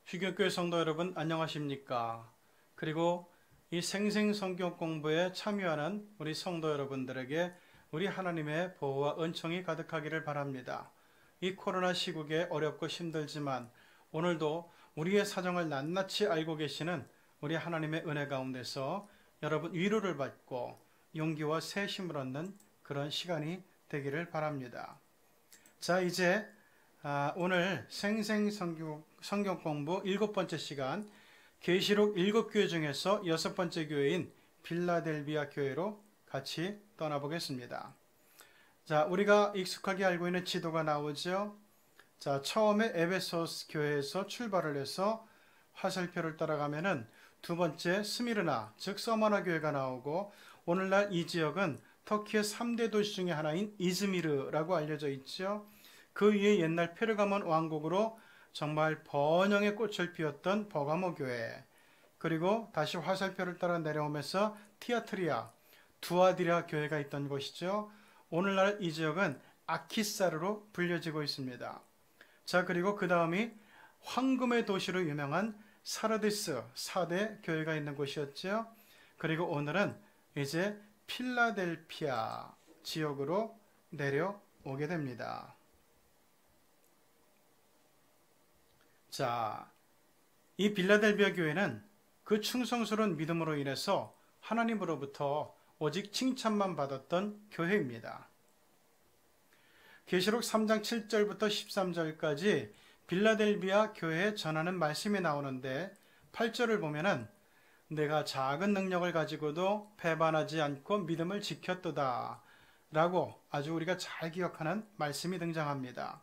휴교교회 성도 여러분 안녕하십니까? 그리고 이 생생성경 공부에 참여하는 우리 성도 여러분들에게 우리 하나님의 보호와 은총이 가득하기를 바랍니다. 이 코로나 시국에 어렵고 힘들지만 오늘도 우리의 사정을 낱낱이 알고 계시는 우리 하나님의 은혜 가운데서 여러분 위로를 받고 용기와 새 힘을 얻는 그런 시간이 되기를 바랍니다. 자, 이제 오늘 생생성경 공부 7번째 시간 계시록 7교회 중에서 6번째 교회인 빌라델비아 교회로 같이 떠나보겠습니다. 자, 우리가 익숙하게 알고 있는 지도가 나오죠. 자, 처음에 에베소스 교회에서 출발을 해서 화살표를 따라가면은 두 번째 스미르나 즉 서머나 교회가 나오고 오늘날 이 지역은 터키의 3대 도시 중에 하나인 이즈미르라고 알려져 있죠. 그 위에 옛날 페르가몬 왕국으로 정말 번영의 꽃을 피웠던 버가모 교회, 그리고 다시 화살표를 따라 내려오면서 티아트리아, 두아디라 교회가 있던 곳이죠. 오늘날 이 지역은 아키사르로 불려지고 있습니다. 자, 그리고 그 다음이 황금의 도시로 유명한 사르디스 4대 교회가 있는 곳이었죠. 그리고 오늘은 이제 필라델피아 지역으로 내려오게 됩니다. 자, 이 빌라델비아 교회는 그 충성스러운 믿음으로 인해서 하나님으로부터 오직 칭찬만 받았던 교회입니다. 계시록 3장 7절부터 13절까지 빌라델비아 교회에 전하는 말씀이 나오는데 8절을 보면은 내가 작은 능력을 가지고도 배반하지 않고 믿음을 지켰도다 라고 아주 우리가 잘 기억하는 말씀이 등장합니다.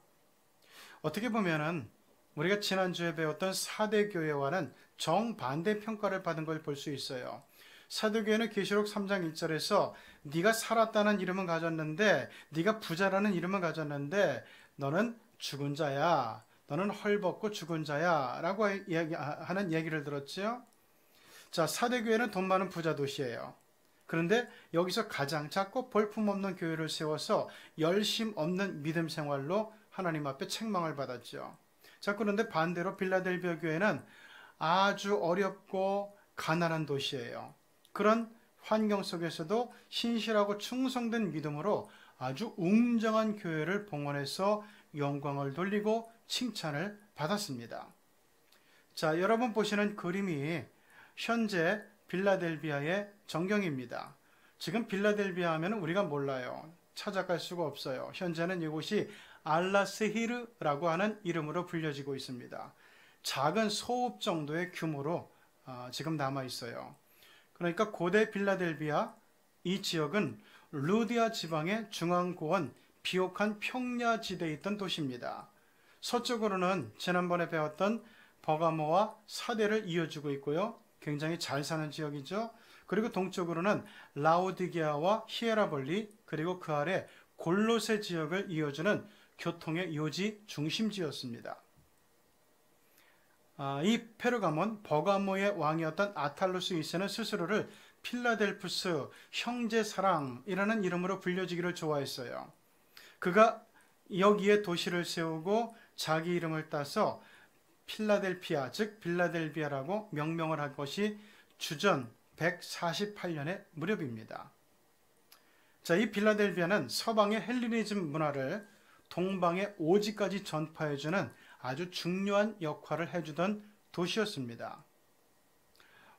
어떻게 보면은 우리가 지난주에 배웠던 사대교회와는 정반대 평가를 받은 걸 볼 수 있어요. 사대교회는 계시록 3장 1절에서 네가 살았다는 이름은 가졌는데, 네가 부자라는 이름은 가졌는데 너는 죽은 자야, 너는 헐벗고 죽은 자야 라고 하는 얘기를 들었죠. 자, 사대교회는 돈 많은 부자 도시예요. 그런데 여기서 가장 작고 볼품없는 교회를 세워서 열심 없는 믿음 생활로 하나님 앞에 책망을 받았죠. 자, 그런데 반대로 빌라델비아 교회는 아주 어렵고 가난한 도시예요. 그런 환경 속에서도 신실하고 충성된 믿음으로 아주 웅장한 교회를 봉헌해서 영광을 돌리고 칭찬을 받았습니다. 자, 여러분 보시는 그림이 현재 빌라델비아의 전경입니다. 지금 빌라델비아 하면 우리가 몰라요. 찾아갈 수가 없어요. 현재는 이곳이 알라스히르라고 하는 이름으로 불려지고 있습니다. 작은 소읍 정도의 규모로 지금 남아 있어요. 그러니까 고대 빌라델비아 이 지역은 루디아 지방의 중앙고원 비옥한 평야지대에 있던 도시입니다. 서쪽으로는 지난번에 배웠던 버가모와 사대를 이어주고 있고요. 굉장히 잘 사는 지역이죠. 그리고 동쪽으로는 라오디게아와 히에라볼리, 그리고 그 아래 골로세 지역을 이어주는 교통의 요지 중심지였습니다. 이 페르가몬 버가모의 왕이었던 아탈루스 2세는 스스로를 필라델푸스 형제사랑이라는 이름으로 불려지기를 좋아했어요. 그가 여기에 도시를 세우고 자기 이름을 따서 필라델피아 즉 빌라델비아라고 명명을 한 것이 주전 148년의 무렵입니다. 자, 이 빌라델비아는 서방의 헬레니즘 문화를 동방의 오지까지 전파해주는 아주 중요한 역할을 해주던 도시였습니다.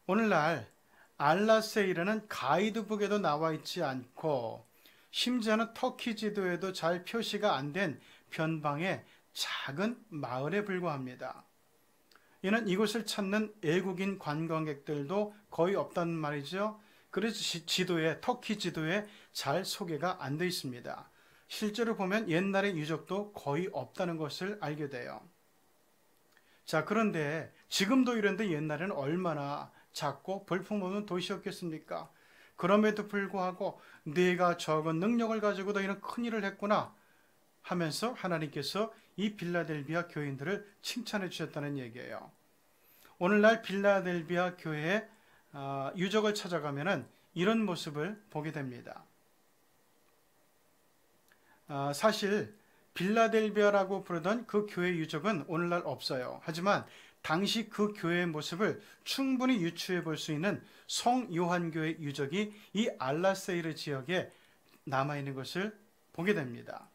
오늘날 알라세이르는 가이드북에도 나와 있지 않고 심지어는 터키 지도에도 잘 표시가 안 된 변방의 작은 마을에 불과합니다. 이는 이곳을 찾는 외국인 관광객들도 거의 없다는 말이죠. 그래서 지도에, 터키 지도에 잘 소개가 안 돼 있습니다. 실제로 보면 옛날의 유적도 거의 없다는 것을 알게 돼요. 자, 그런데 지금도 이런데 옛날에는 얼마나 작고 볼품없는 도시였겠습니까? 그럼에도 불구하고 내가 적은 능력을 가지고도 이런 큰일을 했구나 하면서 하나님께서 이 빌라델비아 교인들을 칭찬해 주셨다는 얘기예요. 오늘날 빌라델비아 교회의 유적을 찾아가면 이런 모습을 보게 됩니다. 사실 빌라델비아라고 부르던 그 교회 유적은 오늘날 없어요. 하지만 당시 그 교회의 모습을 충분히 유추해 볼 수 있는 성요한교회 유적이 이 알라세이르 지역에 남아있는 것을 보게 됩니다.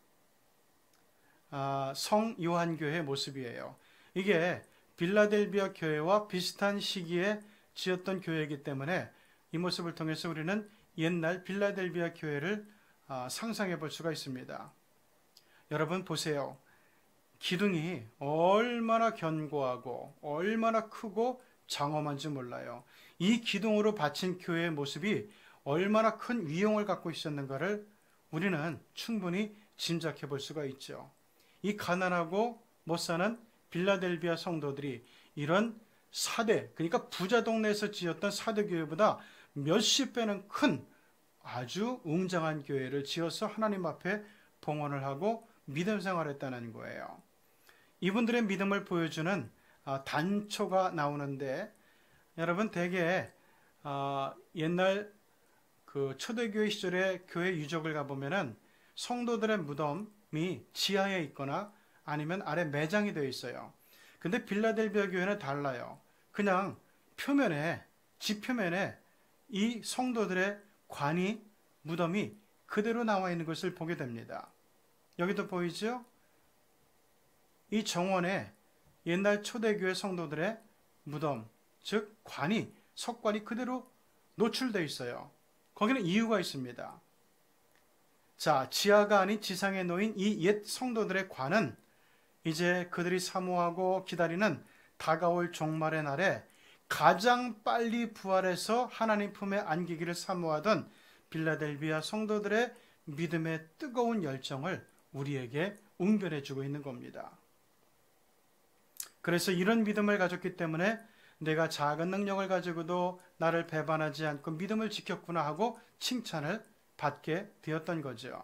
성요한교회 모습이에요. 이게 빌라델비아 교회와 비슷한 시기에 지었던 교회이기 때문에 이 모습을 통해서 우리는 옛날 빌라델비아 교회를 상상해 볼 수가 있습니다. 여러분 보세요. 기둥이 얼마나 견고하고 얼마나 크고 장엄한지 몰라요. 이 기둥으로 받친 교회의 모습이 얼마나 큰 위용을 갖고 있었는가를 우리는 충분히 짐작해 볼 수가 있죠. 이 가난하고 못 사는 빌라델비아 성도들이 이런 사대, 그러니까 부자 동네에서 지었던 사대 교회보다 몇십 배는 큰 아주 웅장한 교회를 지어서 하나님 앞에 봉헌을 하고 믿음 생활했다는 거예요. 이분들의 믿음을 보여주는 단초가 나오는데, 여러분 대개 옛날 그 초대교회 시절의 교회 유적을 가보면은 성도들의 무덤이 지하에 있거나 아니면 아래 매장이 되어 있어요. 근데 빌라델비아 교회는 달라요. 그냥 표면에, 지표면에 이 성도들의 관이, 무덤이 그대로 나와 있는 것을 보게 됩니다. 여기도 보이죠? 이 정원에 옛날 초대교회 성도들의 무덤, 즉 관이, 석관이 그대로 노출되어 있어요. 거기는 이유가 있습니다. 자, 지하가 아닌 지상에 놓인 이 옛 성도들의 관은 이제 그들이 사모하고 기다리는 다가올 종말의 날에 가장 빨리 부활해서 하나님 품에 안기기를 사모하던 빌라델비아 성도들의 믿음의 뜨거운 열정을 우리에게 웅변해 주고 있는 겁니다. 그래서 이런 믿음을 가졌기 때문에 내가 작은 능력을 가지고도 나를 배반하지 않고 믿음을 지켰구나 하고 칭찬을 받게 되었던 거죠.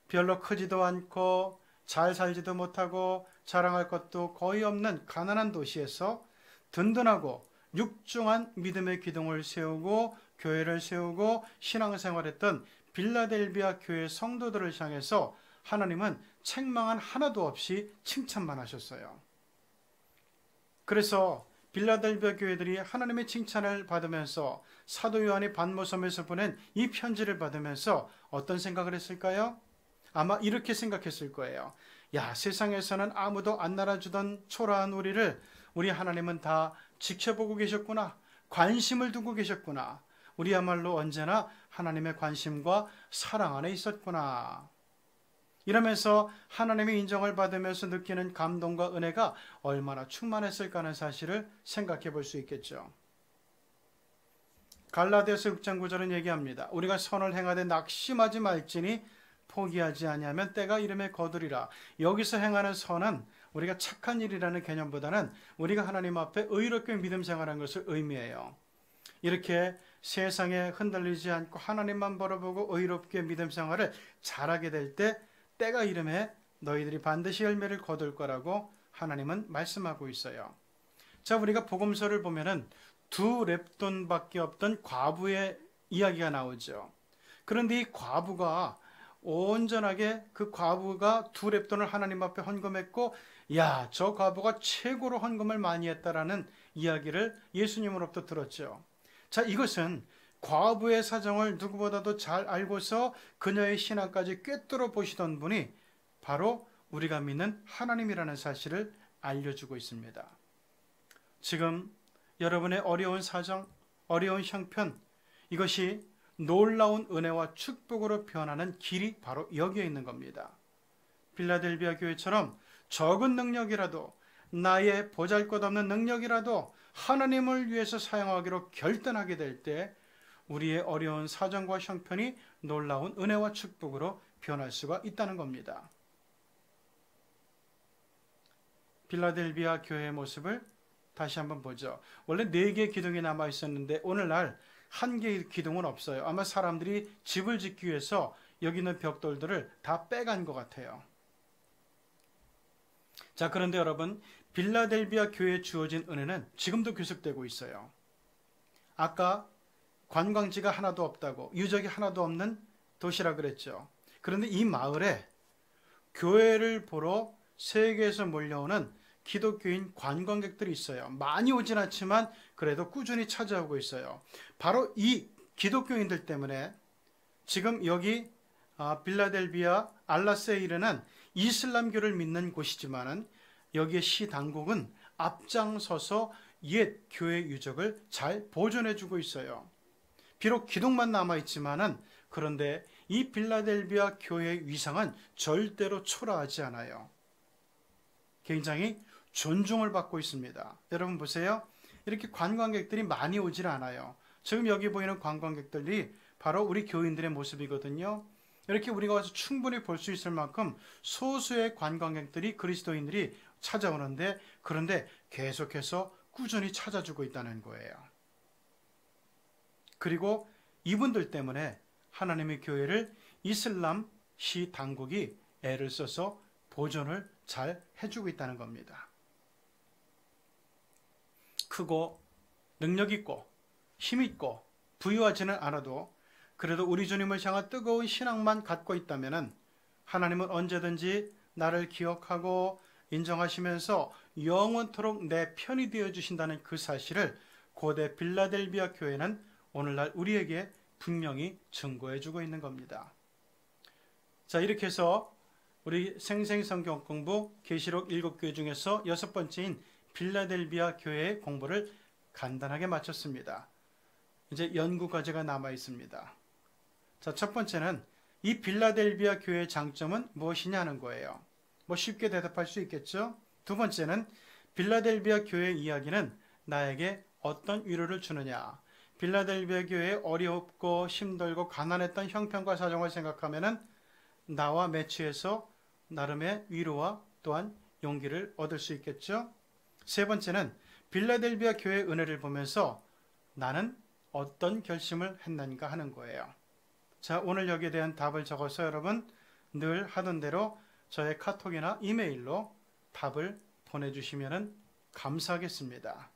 별로 크지도 않고 잘 살지도 못하고 자랑할 것도 거의 없는 가난한 도시에서 든든하고 육중한 믿음의 기둥을 세우고 교회를 세우고 신앙생활했던 빌라델비아 교회 성도들을 향해서 하나님은 책망한 하나도 없이 칭찬만 하셨어요. 그래서 빌라델비아 교회들이 하나님의 칭찬을 받으면서 사도 요한이 반모섬에서 보낸 이 편지를 받으면서 어떤 생각을 했을까요? 아마 이렇게 생각했을 거예요. 야, 세상에서는 아무도 안 날아주던 초라한 우리 하나님은 다 지켜보고 계셨구나. 관심을 두고 계셨구나. 우리야말로 언제나 하나님의 관심과 사랑 안에 있었구나. 이러면서 하나님의 인정을 받으면서 느끼는 감동과 은혜가 얼마나 충만했을까 하는 사실을 생각해 볼 수 있겠죠. 갈라디아서 6장 9절은 얘기합니다. 우리가 선을 행하되 낙심하지 말지니 포기하지 아니하면 때가 이름에 거두리라. 여기서 행하는 선은 우리가 착한 일이라는 개념보다는 우리가 하나님 앞에 의롭게 믿음 생활하는 것을 의미해요. 이렇게 세상에 흔들리지 않고 하나님만 바라보고 의롭게 믿음 생활을 잘하게 될 때 때가 이름에 너희들이 반드시 열매를 거둘 거라고 하나님은 말씀하고 있어요. 자, 우리가 복음서를 보면은 두 렙돈밖에 없던 과부의 이야기가 나오죠. 그런데 이 과부가 온전하게 그 과부가 두 렙돈을 하나님 앞에 헌금했고, 야, 저 과부가 최고로 헌금을 많이 했다라는 이야기를 예수님으로부터 들었죠. 자, 이것은 과부의 사정을 누구보다도 잘 알고서 그녀의 신앙까지 꿰뚫어 보시던 분이 바로 우리가 믿는 하나님이라는 사실을 알려주고 있습니다. 지금 여러분의 어려운 사정, 어려운 형편, 이것이 놀라운 은혜와 축복으로 변하는 길이 바로 여기에 있는 겁니다. 빌라델비아 교회처럼 적은 능력이라도, 나의 보잘것없는 능력이라도 하나님을 위해서 사용하기로 결단하게 될 때 우리의 어려운 사정과 형편이 놀라운 은혜와 축복으로 변할 수가 있다는 겁니다. 빌라델비아 교회의 모습을 다시 한번 보죠. 원래 4개의 기둥이 남아 있었는데 오늘날 1개의 기둥은 없어요. 아마 사람들이 집을 짓기 위해서 여기 있는 벽돌들을 다 빼간 것 같아요. 자, 그런데 여러분, 빌라델비아 교회에 주어진 은혜는 지금도 계속되고 있어요. 아까 관광지가 하나도 없다고, 유적이 하나도 없는 도시라 그랬죠. 그런데 이 마을에 교회를 보러 세계에서 몰려오는 기독교인 관광객들이 있어요. 많이 오진 않지만 그래도 꾸준히 찾아오고 있어요. 바로 이 기독교인들 때문에 지금 여기 빌라델비아 알라세이르는 이슬람교를 믿는 곳이지만은 여기에 시 당국은 앞장서서 옛 교회 유적을 잘 보존해주고 있어요. 비록 기둥만 남아있지만은 그런데 이 빌라델비아 교회의 위상은 절대로 초라하지 않아요. 굉장히 존중을 받고 있습니다. 여러분 보세요. 이렇게 관광객들이 많이 오질 않아요. 지금 여기 보이는 관광객들이 바로 우리 교인들의 모습이거든요. 이렇게 우리가 와서 충분히 볼 수 있을 만큼 소수의 관광객들이 그리스도인들이 찾아오는데 그런데 계속해서 꾸준히 찾아주고 있다는 거예요. 그리고 이분들 때문에 하나님의 교회를 이슬람 시 당국이 애를 써서 보존을 잘 해주고 있다는 겁니다. 크고 능력 있고 힘 있고 부유하지는 않아도 그래도 우리 주님을 향한 뜨거운 신앙만 갖고 있다면 하나님은 언제든지 나를 기억하고 인정하시면서 영원토록 내 편이 되어 주신다는 그 사실을 고대 빌라델비아 교회는 오늘날 우리에게 분명히 증거해 주고 있는 겁니다. 자, 이렇게 해서 우리 생생성경 공부 계시록 7교회 중에서 6번째인 빌라델비아 교회의 공부를 간단하게 마쳤습니다. 이제 연구 과제가 남아 있습니다. 자, 첫 번째는 이 빌라델비아 교회의 장점은 무엇이냐는 거예요. 쉽게 대답할 수 있겠죠? 두 번째는 빌라델비아 교회의 이야기는 나에게 어떤 위로를 주느냐. 빌라델비아 교회의 어렵고 힘들고 가난했던 형편과 사정을 생각하면은 나와 매치해서 나름의 위로와 또한 용기를 얻을 수 있겠죠? 세 번째는 빌라델비아 교회의 은혜를 보면서 나는 어떤 결심을 했는가 하는 거예요. 자, 오늘 여기에 대한 답을 적어서 여러분 늘 하던 대로 저의 카톡이나 이메일로 답을 보내주시면 감사하겠습니다.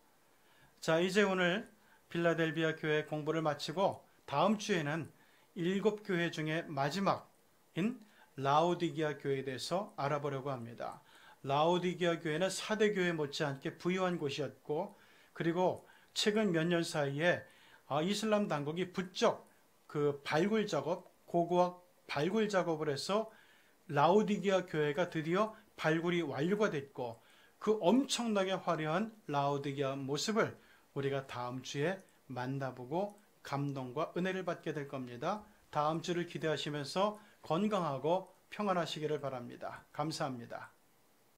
자, 이제 오늘 빌라델비아 교회 공부를 마치고 다음 주에는 7교회 중에 마지막인 라오디게아 교회에 대해서 알아보려고 합니다. 라오디게아 교회는 4대 교회 못지않게 부유한 곳이었고 그리고 최근 몇 년 사이에 이슬람 당국이 부쩍 그 발굴 작업, 고고학 발굴 작업을 해서 라오디게아 교회가 드디어 발굴이 완료가 됐고 그 엄청나게 화려한 라오디게아 모습을 우리가 다음 주에 만나보고 감동과 은혜를 받게 될 겁니다. 다음 주를 기대하시면서 건강하고 평안하시기를 바랍니다. 감사합니다.